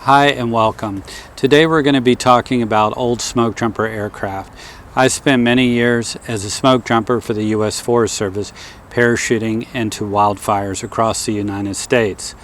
Hi and welcome. Today we're going to be talking about old Smokejumper aircraft. I spent many years as a smoke jumper for the U.S. Forest Service, parachuting into wildfires across the United States.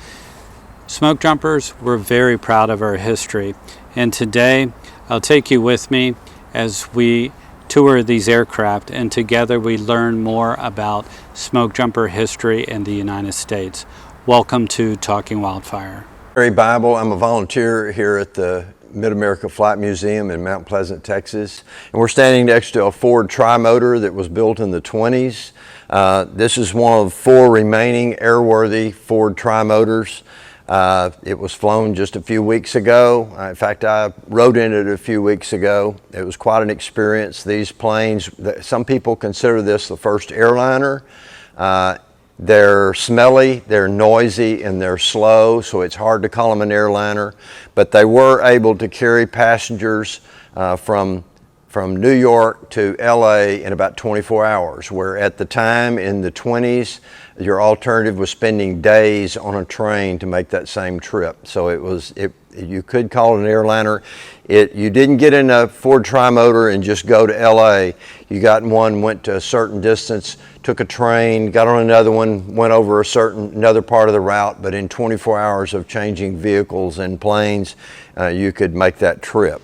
Smoke jumpers, we're very proud of our history, and today I'll take you with me as we tour these aircraft, and together we learn more about smoke jumper history in the United States. Welcome to Talking Wildfire. Barry Bible. I'm a volunteer here at the Mid-America Flight Museum in Mount Pleasant, Texas. And we're standing next to a Ford tri-motor that was built in the 20s. This is one of 4 remaining airworthy Ford tri-motors. It was flown just a few weeks ago. In fact, I rode in it a few weeks ago. It was quite an experience. These planes, some people consider this the first airliner. They're smelly, they're noisy, and they're slow, so it's hard to call them an airliner. But they were able to carry passengers from New York to LA in about 24 hours, where at the time in the 20s, your alternative was spending days on a train to make that same trip. So you could call it an airliner. You didn't get in a Ford tri-motor and just go to LA. You got in one, went to a certain distance, took a train, got on another one, went over another part of the route, but in 24 hours of changing vehicles and planes, you could make that trip.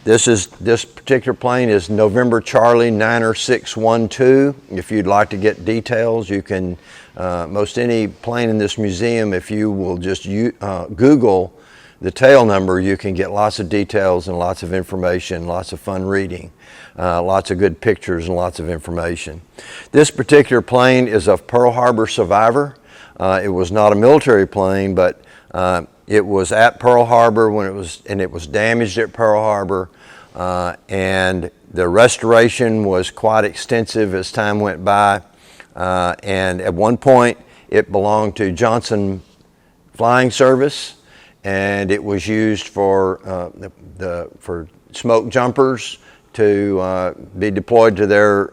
This particular plane is November Charlie 90612. If you'd like to get details, you can, most any plane in this museum, if you will just Google the tail number, you can get lots of details and lots of information, lots of fun reading, lots of good pictures and lots of information. This particular plane is a Pearl Harbor survivor. It was not a military plane, but it was at Pearl Harbor and it was damaged at Pearl Harbor, and the restoration was quite extensive as time went by. And at one point, it belonged to Johnson Flying Service, and it was used for smoke jumpers to be deployed to their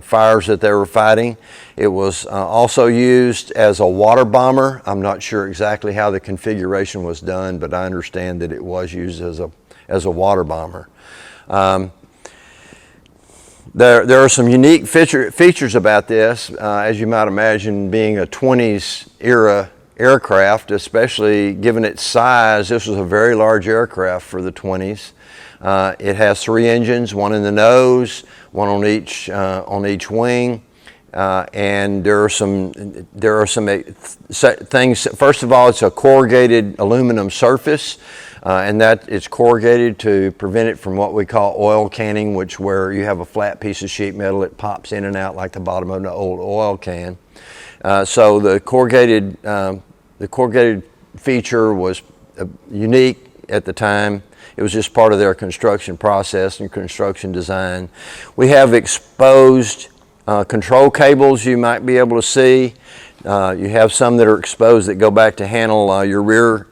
fires that they were fighting. It was also used as a water bomber. I'm not sure exactly how the configuration was done, but I understand that it was used as a water bomber. There are some unique features about this, as you might imagine, being a 20s era aircraft, especially given its size. This was a very large aircraft for the 20s. It has 3 engines, one in the nose, one on each wing, and there are some things. First of all, it's a corrugated aluminum surface, and that it's corrugated to prevent it from what we call oil canning, where you have a flat piece of sheet metal that pops in and out like the bottom of an old oil can. So the corrugated feature was unique at the time. It was just part of their construction process and construction design. We have exposed control cables you might be able to see. You have some that are exposed that go back to handle your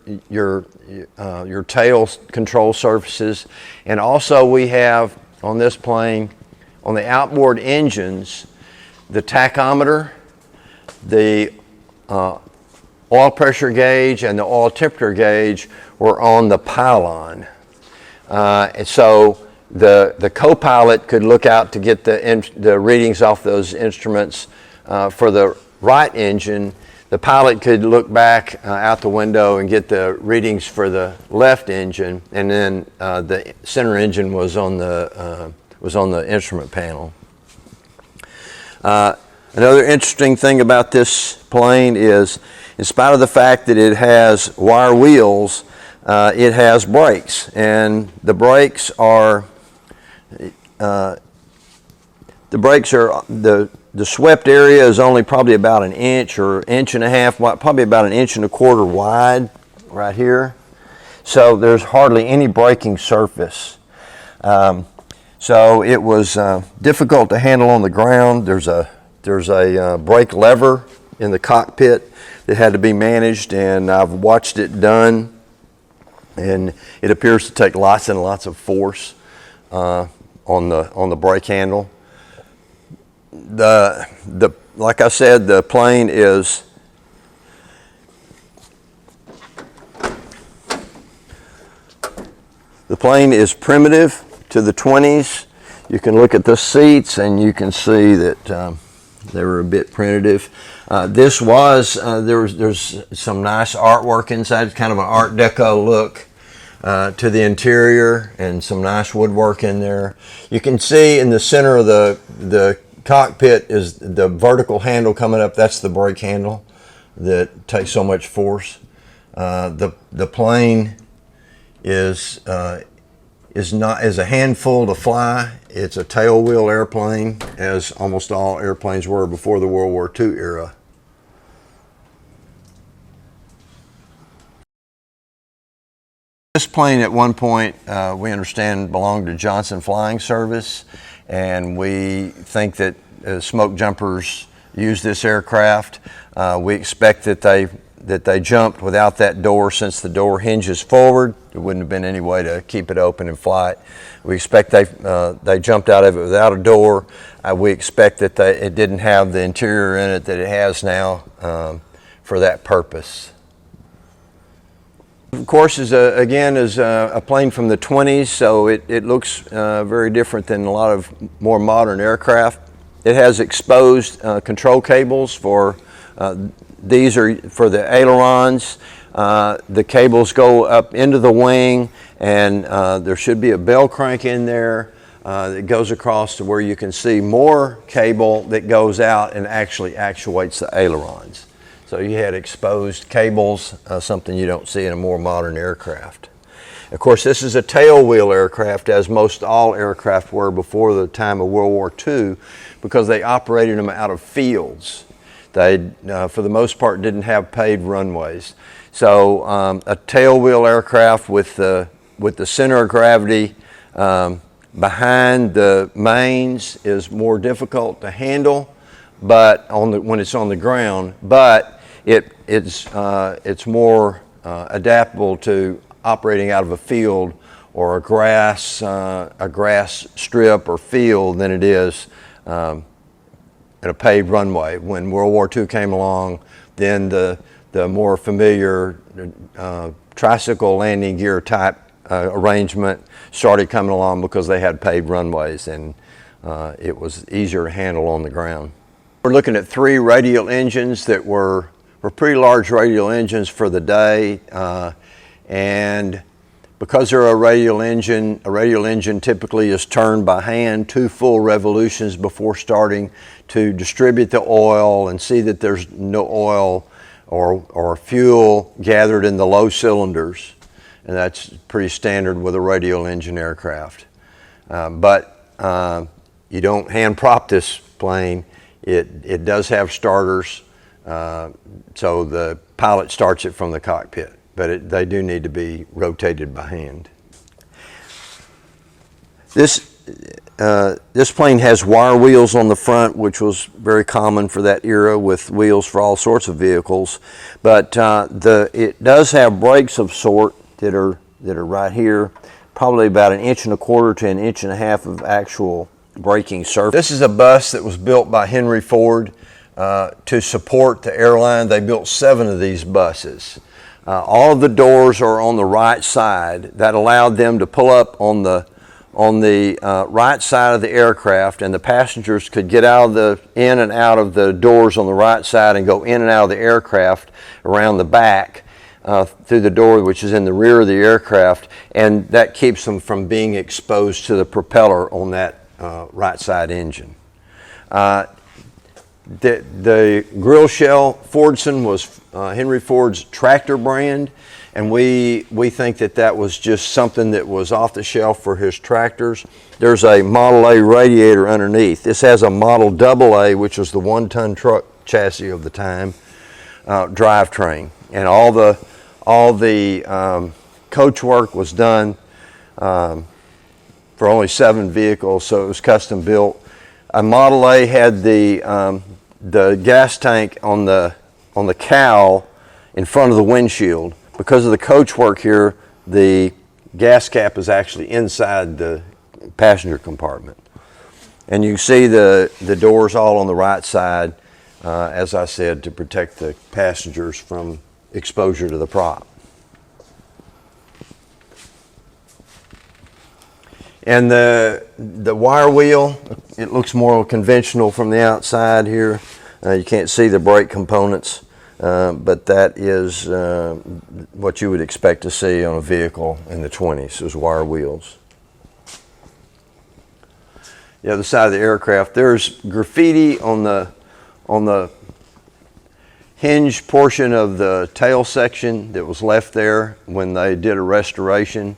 tail control surfaces. And also we have on this plane, on the outboard engines, the tachometer, the oil pressure gauge, and the oil temperature gauge were on the pylon. And so the co-pilot could look out to get the readings off those instruments. For the right engine, the pilot could look back out the window and get the readings for the left engine, and then the center engine was on the instrument panel. Another interesting thing about this plane is, in spite of the fact that it has wire wheels, it has brakes, and the brakes are the swept area is only probably about an inch or inch and a half, probably about an inch and a quarter wide right here. So there's hardly any braking surface. So it was difficult to handle on the ground. There's a brake lever in the cockpit that had to be managed, and I've watched it done. And it appears to take lots and lots of force on the brake handle. Like I said, the plane is The plane is primitive to the 20s. You can look at the seats and you can see that they were a bit primitive. There's some nice artwork inside, kind of an Art Deco look to the interior, and some nice woodwork in there. You can see in the center of the cockpit is the vertical handle coming up. That's the brake handle that takes so much force. The plane is a handful to fly. It's a tailwheel airplane, as almost all airplanes were before the World War II era. This plane at one point, we understand, belonged to Johnson Flying Service, and we think that Smokejumpers used this aircraft. We expect that they jumped without that door, since the door hinges forward. There wouldn't have been any way to keep it open and fly it. We expect they jumped out of it without a door. We expect that it didn't have the interior in it that it has now for that purpose. Of course, is a plane from the 20s, so it looks very different than a lot of more modern aircraft. It has exposed control cables for these are for the ailerons. The cables go up into the wing, and there should be a bell crank in there that goes across to where you can see more cable that goes out and actually actuates the ailerons. So you had exposed cables, something you don't see in a more modern aircraft. Of course, this is a tailwheel aircraft, as most all aircraft were before the time of World War II, because they operated them out of fields. They, for the most part, didn't have paved runways. So a tailwheel aircraft with the center of gravity behind the mains is more difficult to handle, but when it's on the ground. But it's more adaptable to operating out of a field or a grass strip or field than it is at a paved runway. When World War II came along, then the more familiar tricycle landing gear type arrangement started coming along, because they had paved runways, and it was easier to handle on the ground. We're looking at 3 radial engines that were pretty large radial engines for the day, and because they're a radial engine typically is turned by hand 2 full revolutions before starting to distribute the oil and see that there's no oil or fuel gathered in the low cylinders, and that's pretty standard with a radial engine aircraft. But you don't hand prop this plane. It does have starters, so the pilot starts it from the cockpit, but they do need to be rotated by hand. This plane has wire wheels on the front, which was very common for that era, with wheels for all sorts of vehicles. But it does have brakes of sort that are right here, probably about 1.25 to 1.5 inches of actual braking surface. This is a bus that was built by Henry Ford to support the airline. They built 7 of these buses. All of the doors are on the right side. That allowed them to pull up on the right side of the aircraft, and the passengers could get in and out of the doors on the right side and go in and out of the aircraft around the back through the door, which is in the rear of the aircraft, and that keeps them from being exposed to the propeller on that right side engine. The grill shell, Fordson, was Henry Ford's tractor brand, and we think that was just something that was off the shelf for his tractors. There's a Model A radiator underneath. This has a Model AA, which was the 1-ton truck chassis of the time, drivetrain, and all the coach work was done for only 7 vehicles, so it was custom built. A Model A had the gas tank on the cowl in front of the windshield. Because of the coach work here, the gas cap is actually inside the passenger compartment. And you can see the doors all on the right side, as I said, to protect the passengers from exposure to the prop. And the wire wheel, it looks more conventional from the outside here. You can't see the brake components, but that is what you would expect to see on a vehicle in the 20s, those wire wheels. The other side of the aircraft, there's graffiti on the hinge portion of the tail section that was left there when they did a restoration.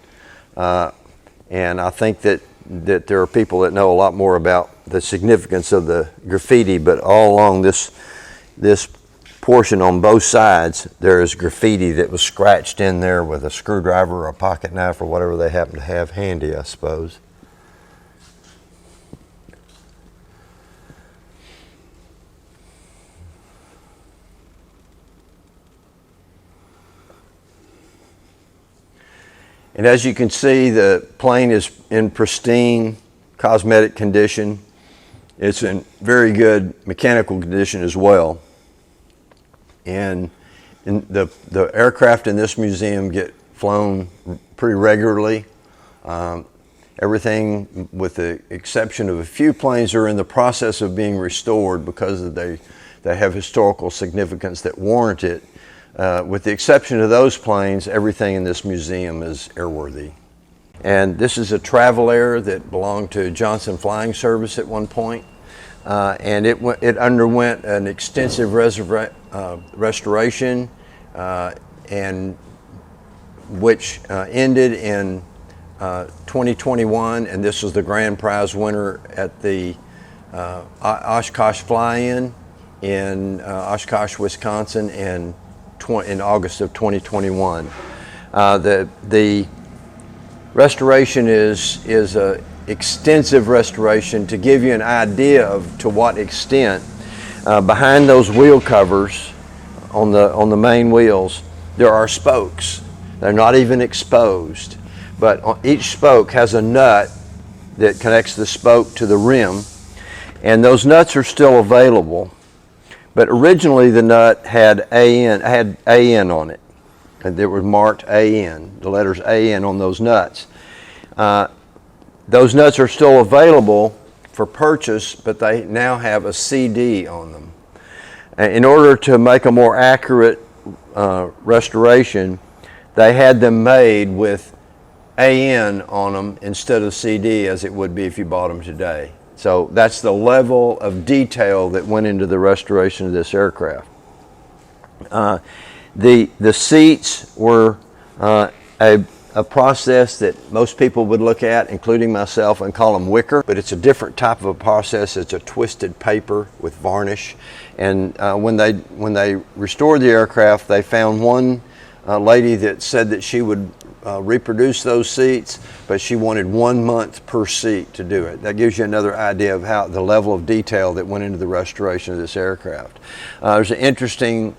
And I think that there are people that know a lot more about the significance of the graffiti, but all along this portion on both sides, there is graffiti that was scratched in there with a screwdriver or a pocket knife or whatever they happen to have handy, I suppose. And as you can see, the plane is in pristine cosmetic condition. It's in very good mechanical condition as well. And the aircraft in this museum get flown pretty regularly. Everything, with the exception of a few planes, are in the process of being restored because they have historical significance that warrant it. With the exception of those planes, everything in this museum is airworthy. And this is a Travel Air that belonged to Johnson Flying Service at one point. And it underwent an extensive restoration, and which ended in 2021. And this was the grand prize winner at the Oshkosh Fly-In in Oshkosh, Wisconsin, in August of 2021. The restoration is a extensive restoration. To give you an idea of to what extent, behind those wheel covers on the main wheels, there are spokes. They're not even exposed, but each spoke has a nut that connects the spoke to the rim, and those nuts are still available. But originally the nut had AN on it, and it was marked AN, the letters AN on those nuts. Those nuts are still available for purchase, but they now have a CD on them. In order to make a more accurate restoration, they had them made with AN on them instead of CD, as it would be if you bought them today. So that's the level of detail that went into the restoration of this aircraft. The seats were a process that most people would look at, including myself, and call them wicker, but it's a different type of a process. It's a twisted paper with varnish. And when they restored the aircraft, they found one lady that said that she would reproduce those seats, but she wanted 1 month per seat to do it. That gives you another idea of how the level of detail that went into the restoration of this aircraft. There's an interesting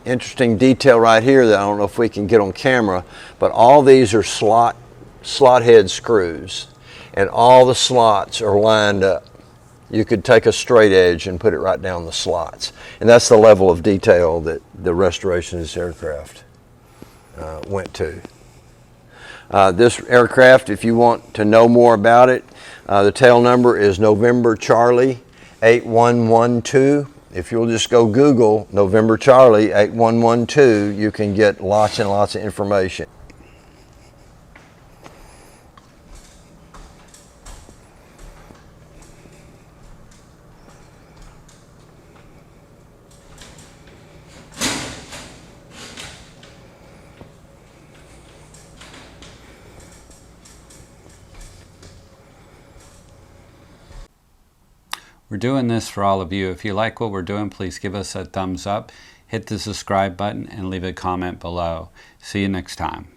detail right here that I don't know if we can get on camera, but all these are slot head screws, and all the slots are lined up. You could take a straight edge and put it right down the slots, and that's the level of detail that the restoration of this aircraft went to. This aircraft, if you want to know more about it, the tail number is November Charlie 8112. If you'll just go Google November Charlie 8112, you can get lots and lots of information. We're doing this for all of you. If you like what we're doing, please give us a thumbs up, hit the subscribe button, and leave a comment below. See you next time.